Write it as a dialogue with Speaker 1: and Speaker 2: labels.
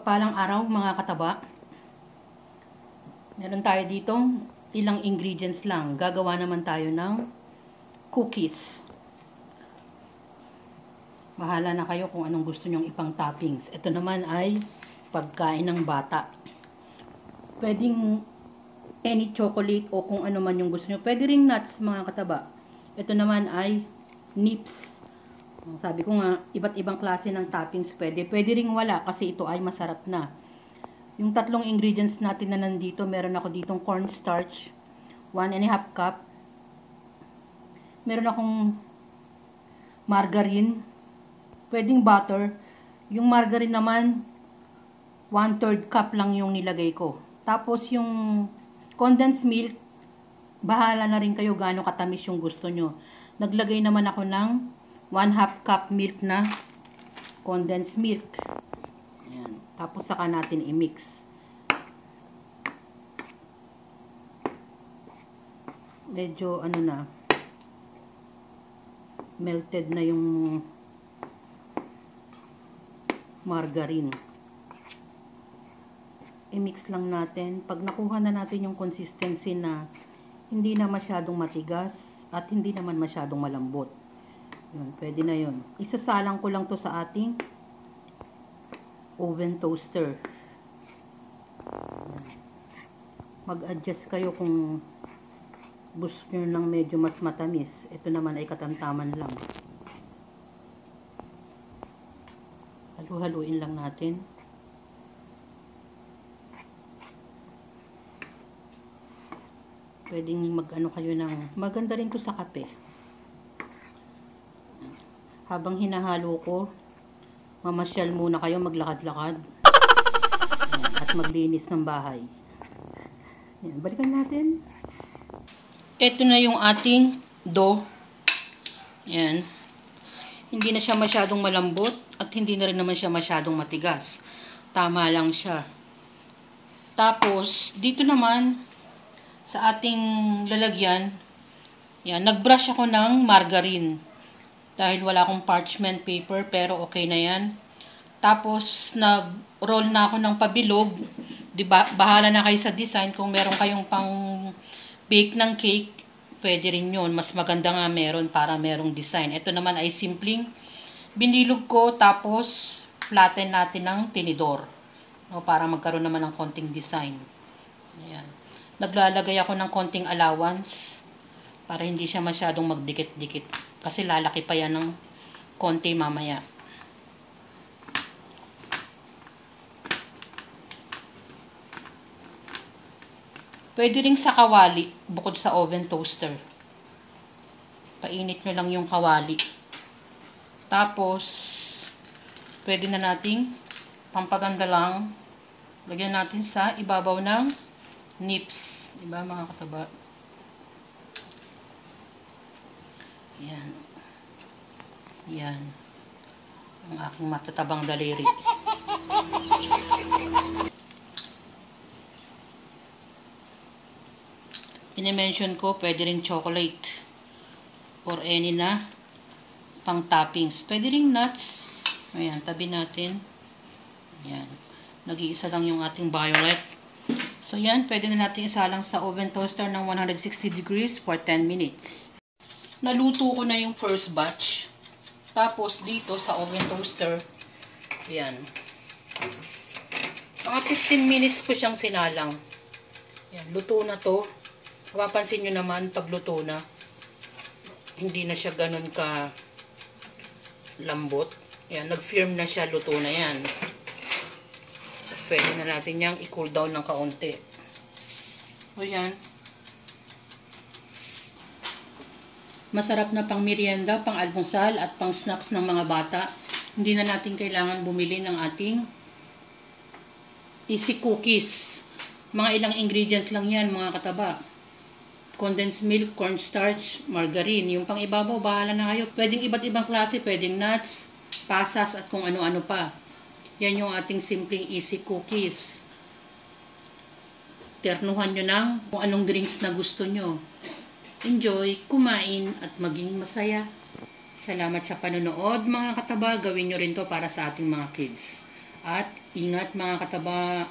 Speaker 1: Mapagpalang araw mga kataba. Meron tayo ditong ilang ingredients lang. Gagawa naman tayo ng cookies. Bahala na kayo kung anong gusto nyong ipang toppings. Ito naman ay pagkain ng bata. Pwedeng any chocolate o kung ano man yung gusto nyo. Pwede ring nuts mga kataba. Ito naman ay nips. Sabi ko nga, iba't ibang klase ng toppings pwede. Pwede ring wala kasi ito ay masarap na. Yung tatlong ingredients natin na nandito, meron ako ditong cornstarch, 1½ cup. Meron akong margarine, pwedeng butter. Yung margarine naman, 1/3 cup lang yung nilagay ko. Tapos yung condensed milk, bahala na rin kayo gaano katamis yung gusto nyo. Naglagay naman ako ng 1/2 cup milk na condensed milk. Ayan. Tapos saka natin i-mix. Medyo ano na, melted na yung margarine. I-mix lang natin. Pag nakuha na natin yung consistency na hindi na masyadong matigas at hindi naman masyadong malambot. Yun, pwede na yun. Isasalang ko lang to sa ating oven toaster. Mag-adjust kayo kung gusto nyo ng medyo mas matamis. Ito naman ay katamtaman lang. Halu-haluin lang natin. Pwedeng mag-ano kayo ng, maganda rin to sa kape. Habang hinahalo ko, mamasyal muna kayo, maglakad-lakad at maglinis ng bahay. Yan, balikan natin. Ito na yung ating dough. Yan. Hindi na siya masyadong malambot at hindi na rin naman siya masyadong matigas. Tama lang siya. Tapos, dito naman sa ating lalagyan, yan, nag-brush ako ng margarine. Dahil wala akong parchment paper, pero okay na yan. Tapos, nag-roll na ako ng pabilog. Diba, bahala na kayo sa design. Kung meron kayong pang bake ng cake, pwede rin yun. Mas maganda nga meron para merong design. Ito naman ay simpleng binilog ko, tapos flatten natin ng tinidor. No, para magkaroon naman ng konting design. Ayan. Naglalagay ako ng konting allowance para hindi siya masyadong magdikit-dikit. Kasi lalaki pa yan ng konti mamaya. Pwede rin sa kawali, bukod sa oven toaster. Painit nyo lang yung kawali. Tapos, pwede na nating pampaganda lang. Lagyan natin sa ibabaw ng nips. Diba mga kataba? Yan. Yan. Ang aking matatabang daliri. Pinimension ko, pwede rin chocolate. Or any na pang toppings. Pwede rin nuts. Ayan, tabi natin. Ayan. Nag-iisa lang yung ating violet. So yan, pwede na natin isalang sa oven toaster ng 160 degrees for 10 minutes. Naluto ko na yung first batch. Tapos dito sa oven toaster, ayan. Mga 15 minutes ko siyang sinalang. Ayan, luto na to. Mapapansin nyo naman pag luto na, hindi na siya ganun ka lambot. Ayan, nag-firm na siya, luto na yan. Pwede na natin yang i-cool down ng kaunti. O yan. Masarap na pang merienda, pang almusal at pang snacks ng mga bata. Hindi na natin kailangan bumili ng ating easy cookies. Mga ilang ingredients lang yan mga kataba. Condensed milk, cornstarch, margarine. Yung pang ibabaw, bahala na kayo. Pwedeng iba't ibang klase, pwedeng nuts, pasas at kung ano-ano pa. Yan yung ating simpleng easy cookies. Ternuhan nyo ng kung anong drinks na gusto nyo. Enjoy, kumain at maging masaya. Salamat sa panonood mga kataba. Gawin nyo rin to para sa ating mga kids. At ingat mga kataba.